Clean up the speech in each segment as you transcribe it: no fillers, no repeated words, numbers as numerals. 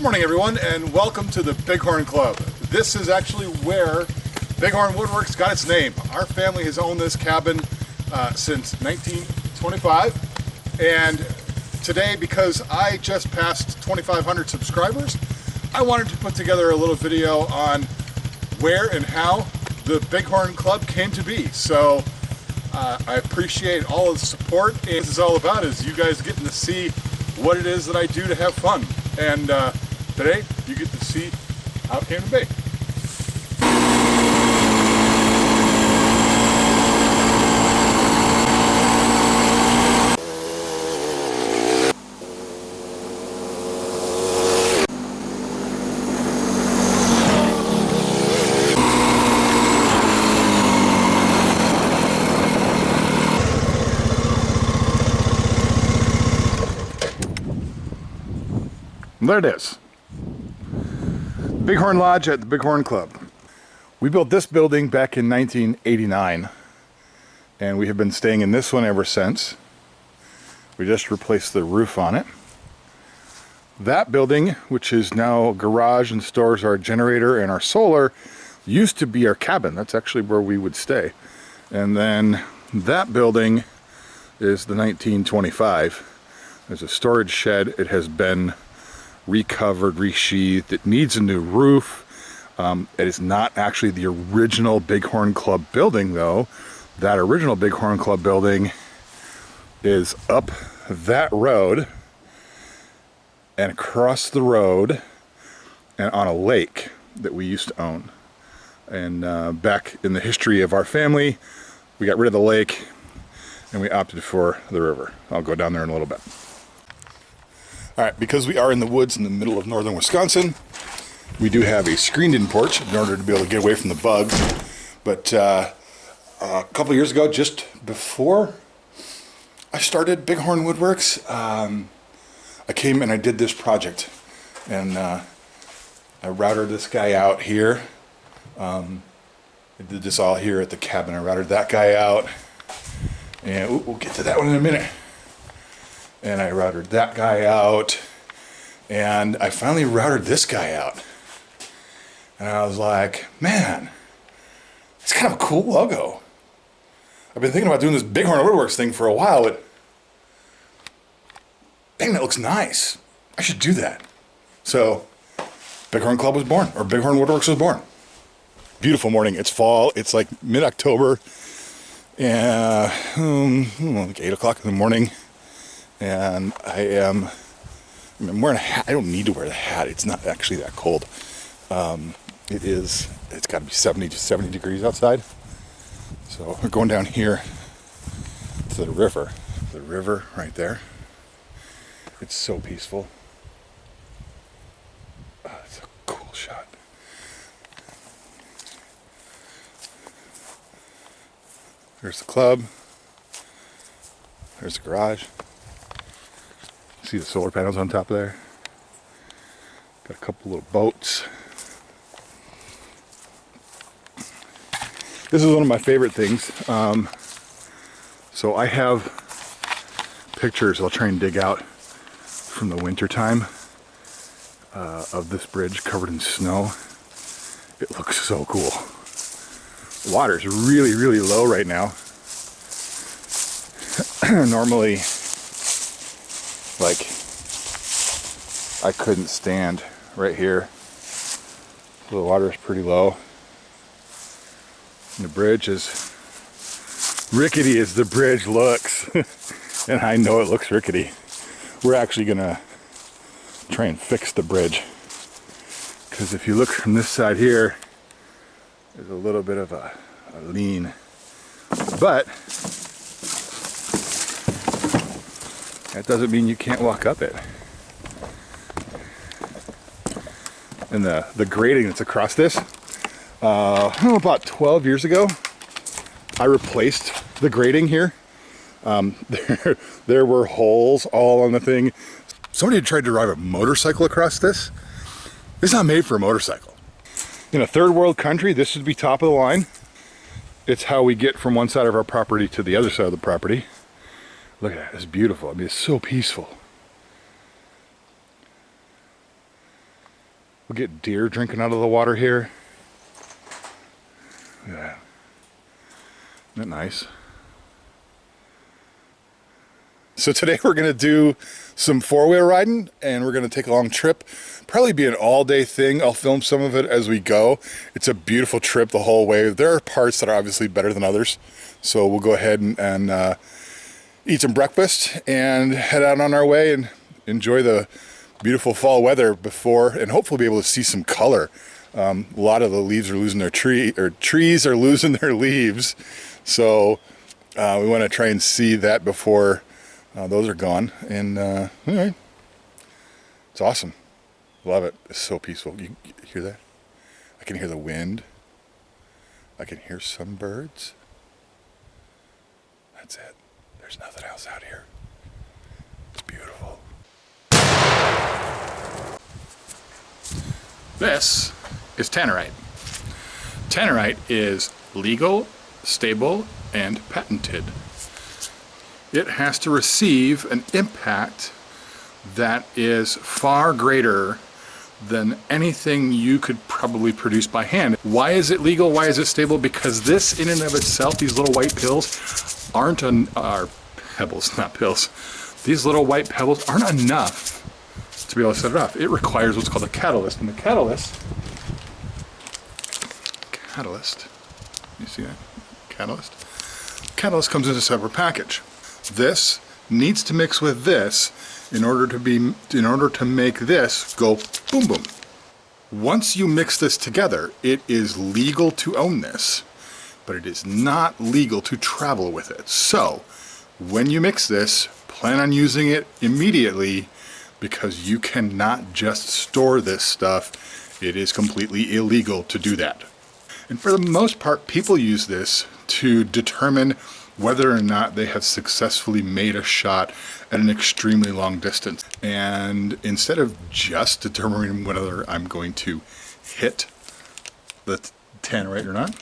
morning, everyone, and welcome to the Bighorn Club. This is actually where Bighorn Woodworks got its name. Our family has owned this cabin since 1925, and today, because I just passed 2,500 subscribers, I wanted to put together a little video on where and how the Bighorn Club came to be. So I appreciate all of the support, and what this is all about is you guys getting to see what it is that I do to have fun. And today, you get to see how it came to be. There it is. Bighorn Lodge at the Bighorn Club. We built this building back in 1989, and we have been staying in this one ever since. We just replaced the roof on it. That building, which is now a garage and stores our generator and our solar, used to be our cabin. That's actually where we would stay. And then that building is the 1925. There's a storage shed. It has been recovered, resheathed. It needs a new roof. It is not actually the original Bighorn Club building, though. That original Bighorn Club building is up that road and across the road and on a lake that we used to own. And back in the history of our family, we got rid of the lake and we opted for the river. I'll go down there in a little bit. All right, because we are in the woods in the middle of northern Wisconsin, we do have a screened-in porch in order to be able to get away from the bugs. But a couple years ago, just before I started Bighorn Woodworks, I came and I did this project. And I routed this guy out here. I did this all here at the cabin. I routed that guy out. And we'll get to that one in a minute. And I routed that guy out, and I finally routed this guy out. And I was like, man, it's kind of a cool logo. I've been thinking about doing this Bighorn Woodworks thing for a while, but dang, that looks nice. I should do that. So Bighorn Club was born, or Bighorn Woodworks was born. Beautiful morning. It's fall. It's like mid-October, and like 8 o'clock in the morning. And I'm wearing a hat. I don't need to wear the hat. It's not actually that cold. It's got to be 70 degrees outside. So we're going down here to the river. The river right there. It's so peaceful. Oh, it's a cool shot. There's the club. There's the garage. See the solar panels on top of there. Got a couple little boats. This is one of my favorite things. So I have pictures I'll try and dig out from the winter time of this bridge covered in snow. It looks so cool. The water's really, really low right now. Normally, like, I couldn't stand right here. The water is pretty low. And the bridge is rickety as the bridge looks. And I know it looks rickety. We're actually gonna try and fix the bridge. Because if you look from this side here, there's a little bit of a lean. But that doesn't mean you can't walk up it. And the grading that's across this, about 12 years ago, I replaced the grading here. There were holes all on the thing. Somebody had tried to drive a motorcycle across this. It's not made for a motorcycle. In a third world country, this should be top of the line. It's how we get from one side of our property to the other side of the property. Look at that, it's beautiful. I mean, it's so peaceful. We'll get deer drinking out of the water here. Look at that. Isn't that nice? So today we're going to do some four-wheel riding, and we're going to take a long trip. Probably be an all-day thing. I'll film some of it as we go. It's a beautiful trip the whole way. There are parts that are obviously better than others. So we'll go ahead and eat some breakfast and head out on our way and enjoy the beautiful fall weather before, and hopefully be able to see some color. A lot of the leaves are losing their trees are losing their leaves. So we want to try and see that before those are gone. And anyway, it's awesome. Love it. It's so peaceful. You hear that? I can hear the wind. I can hear some birds. That's it. There's nothing else out here. It's beautiful. This is tannerite. Tannerite is legal, stable, and patented. It has to receive an impact that is far greater than anything you could probably produce by hand. Why is it legal? Why is it stable? Because this in and of itself, these little white pills are pebbles, not pills. These little white pebbles aren't enough to be able to set it off. It requires what's called a catalyst. And the catalyst, you see that? Catalyst comes in a separate package. This needs to mix with this in order to make this go boom boom. Once you mix this together, it is legal to own this, but it is not legal to travel with it. So when you mix this, plan on using it immediately, because you cannot just store this stuff. It is completely illegal to do that. And for the most part, people use this to determine whether or not they have successfully made a shot at an extremely long distance. And instead of just determining whether I'm going to hit the tannerite or not,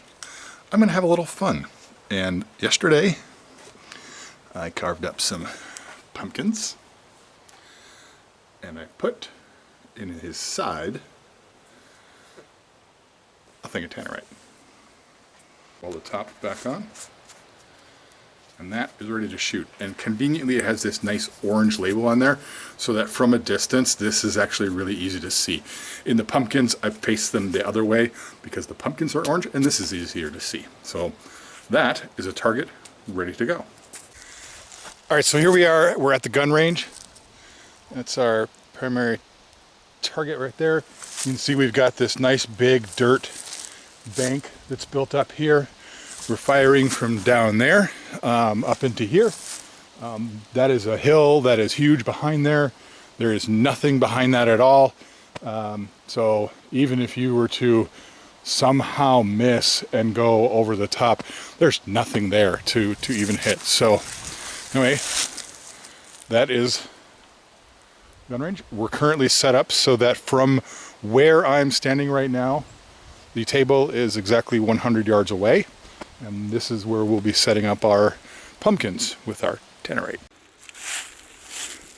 I'm going to have a little fun. And yesterday, I carved up some pumpkins, and I put in his side a thing of tannerite. Roll the top back on, and that is ready to shoot. And conveniently it has this nice orange label on there, so that from a distance this is actually really easy to see. In the pumpkins, I've faced them the other way because the pumpkins are orange and this is easier to see. So that is a target ready to go. Alright, so here we are, we're at the gun range. That's our primary target right there. You can see we've got this nice big dirt bank that's built up here. We're firing from down there up into here. That is a hill that is huge behind there. There is nothing behind that at all. So even if you were to somehow miss and go over the top, there's nothing there to even hit. So anyway, that is gun range. We're currently set up so that from where I'm standing right now, the table is exactly 100 yards away, and this is where we'll be setting up our pumpkins with our tannerite.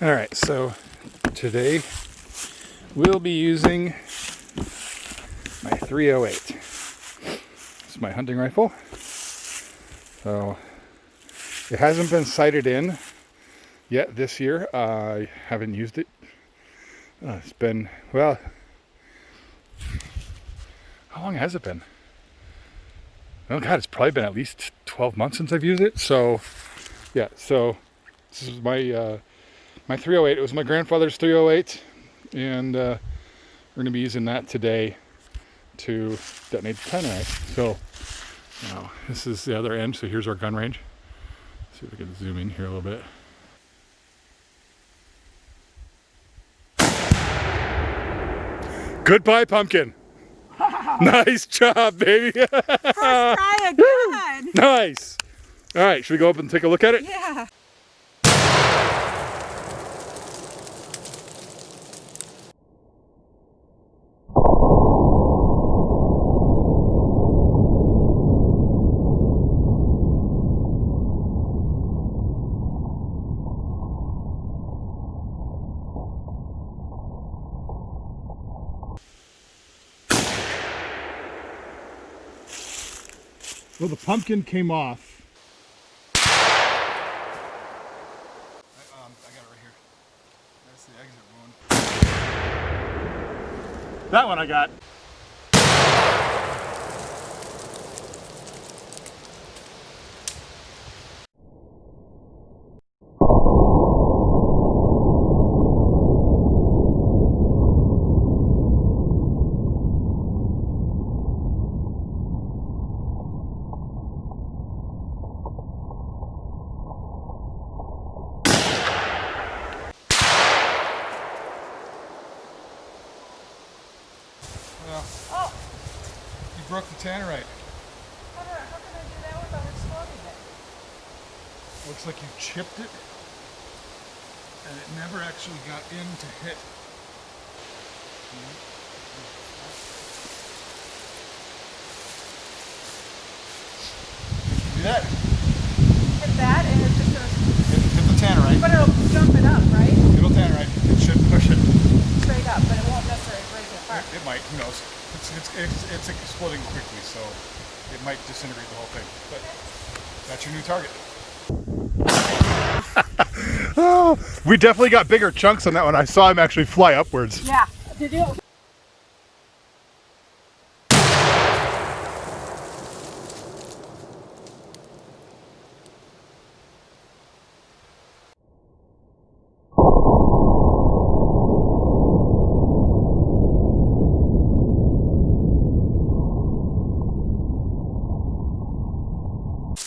All right, so today we'll be using my .308. It's my hunting rifle. So it hasn't been sighted in yet this year. I haven't used it. It's been, well, how long has it been? Oh God, it's probably been at least 12 months since I've used it. So yeah, so this is my my .308. It was my grandfather's .308, and we're gonna be using that today to detonate the tannerite. So now this is the other end. So here's our gun range. Let's see if we can zoom in here a little bit. Goodbye, pumpkin. Nice job, baby. First try again. Nice. All right, should we go up and take a look at it? Yeah. So the pumpkin came off. I got it right here. That's the exit wound. That one I got. Oh, You broke the tannerite. how can I do that without exploding it? Looks like you chipped it, and it never actually got in to hit. Do that. Hit that and it's just gonna, Hit the tannerite. but it'll jump it up, right? It'll tannerite. It should push it. Straight up, but it won't necessarily break it apart. It might. Who knows? It's exploding quickly, so it might disintegrate the whole thing. But that's your new target. Oh, we definitely got bigger chunks on that one. I saw him actually fly upwards. Yeah. Did you?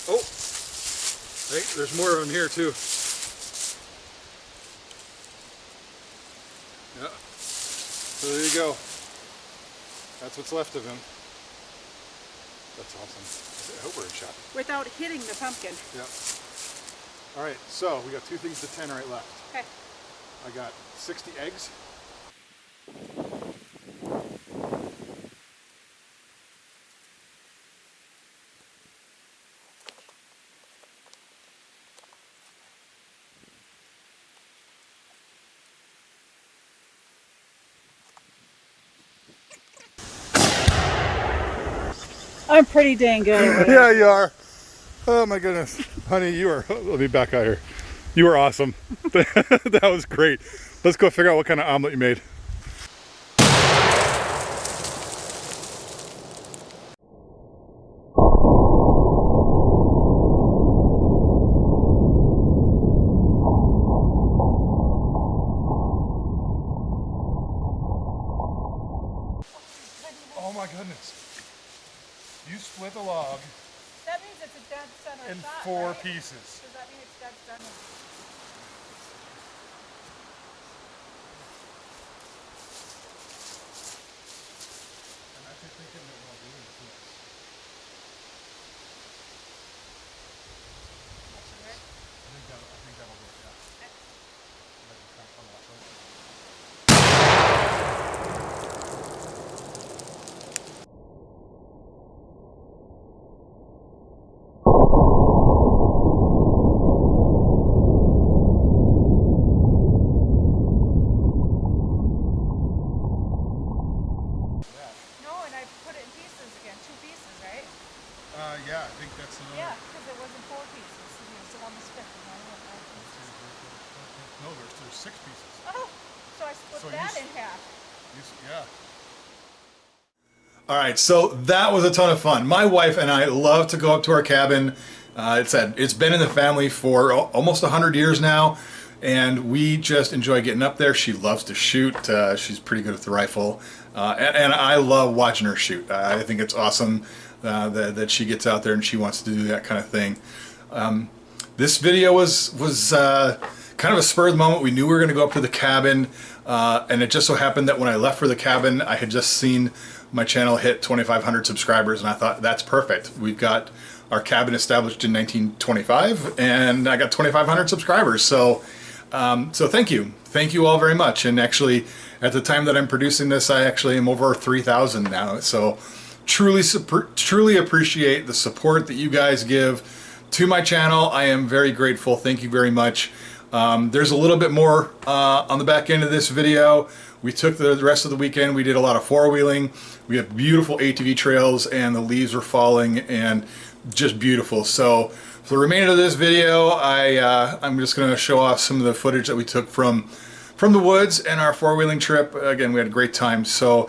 Oh, hey, there's more of them here too. Yeah. So there you go. That's what's left of him. That's awesome. I hope we're in shot. Without hitting the pumpkin. Yeah. All right, so we got two things to tannerite left. Okay. I got 60 eggs. I'm pretty dang good at it. Yeah, you are. Oh my goodness. Honey, you are, let me back out here. You were awesome. That was great. Let's go figure out what kind of omelet you made. Oh my goodness. You split the log That means it's a dead center in shot, 4 right? pieces. Does that mean it's dead center? I'm actually thinking that what I'll do is this. I think that'll work, yeah. Let it kind of come off, right? No, and I put it in pieces again. 2 pieces, right? Yeah, I think that's another. Yeah, because it wasn't 4 pieces. So it was almost 50. Now I want 5 pieces. No, there's 6 pieces. Oh, so I split So that you in half. Yeah. All right, so that was a ton of fun. My wife and I love to go up to our cabin. It's been in the family for almost 100 years now, and we just enjoy getting up there. She loves to shoot. She's pretty good with the rifle, and I love watching her shoot. I think it's awesome that she gets out there and she wants to do that kind of thing. This video was kind of a spur of the moment. We knew we were going to go up to the cabin, and it just so happened that when I left for the cabin, I had just seen my channel hit 2,500 subscribers, and I thought, that's perfect. We've got our cabin established in 1925, and I got 2,500 subscribers. So thank you all very much. And actually, at the time that I'm producing this, I actually am over 3,000 now. So truly appreciate the support that you guys give to my channel. I am very grateful. Thank you very much. There's a little bit more on the back end of this video We took the rest of the weekend, we did a lot of four-wheeling. We had beautiful ATV trails and the leaves were falling and just beautiful. So for the remainder of this video, I'm just going to show off some of the footage that we took from the woods and our four-wheeling trip. Again, we had a great time. So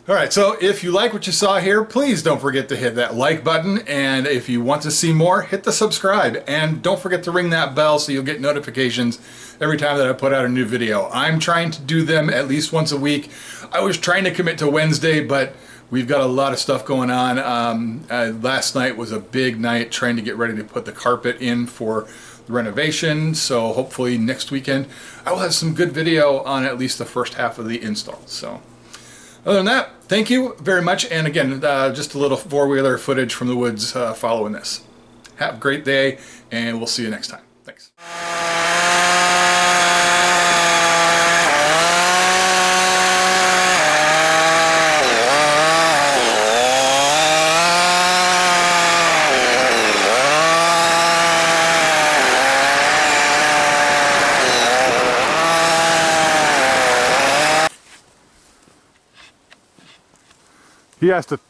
all right, so if you like what you saw here, please don't forget to hit that like button, and if you want to see more, hit the subscribe, and don't forget to ring that bell so you'll get notifications every time that I put out a new video. I'm trying to do them at least once a week. I was trying to commit to Wednesday, but we've got a lot of stuff going on. Last night was a big night trying to get ready to put the carpet in for the renovation, so hopefully next weekend I will have some good video on at least the first half of the install. So other than that, thank you very much, and again, just a little four-wheeler footage from the woods following this. Have a great day, and we'll see you next time. Thanks.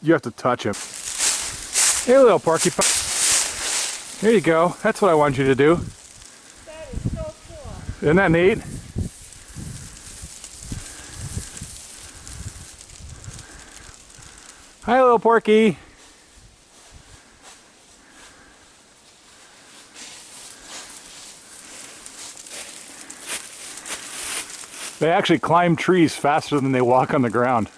You have to touch him. Hey, little porcupine. There you go. That's what I want you to do. That is so cool. Isn't that neat? Hi, little porky. They actually climb trees faster than they walk on the ground.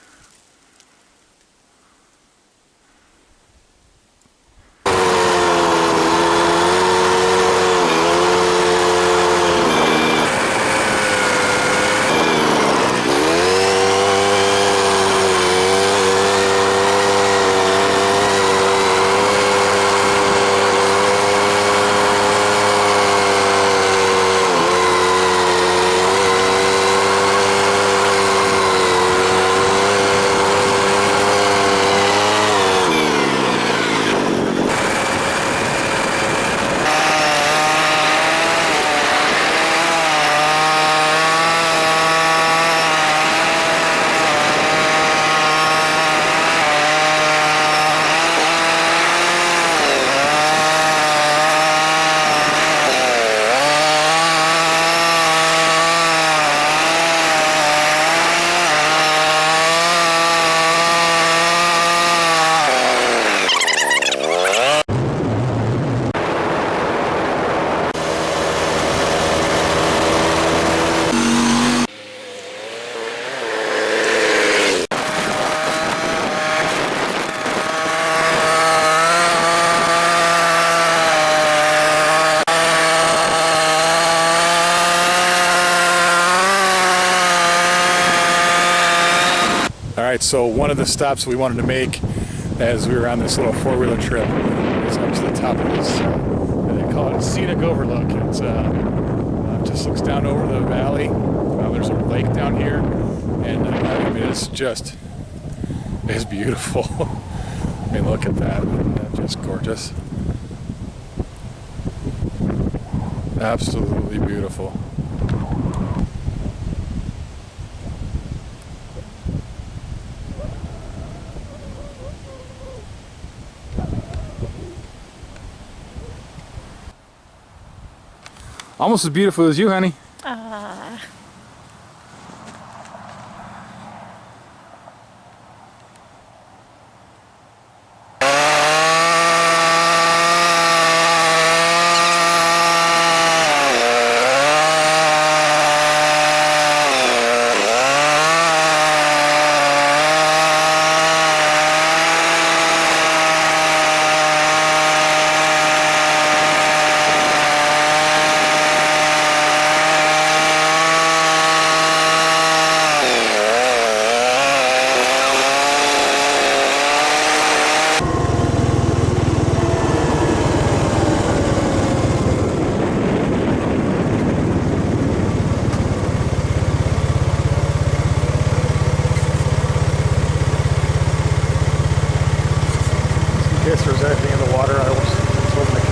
Alright, so one of the stops we wanted to make as we were on this little four-wheeler trip is up to the top of this, they call it a scenic overlook. It's just looks down over the valley. There's a lake down here, and I mean, it's beautiful. I mean, look at that, just gorgeous. Absolutely beautiful. Almost as beautiful as you, honey. In case there's anything in the water, I was hoping to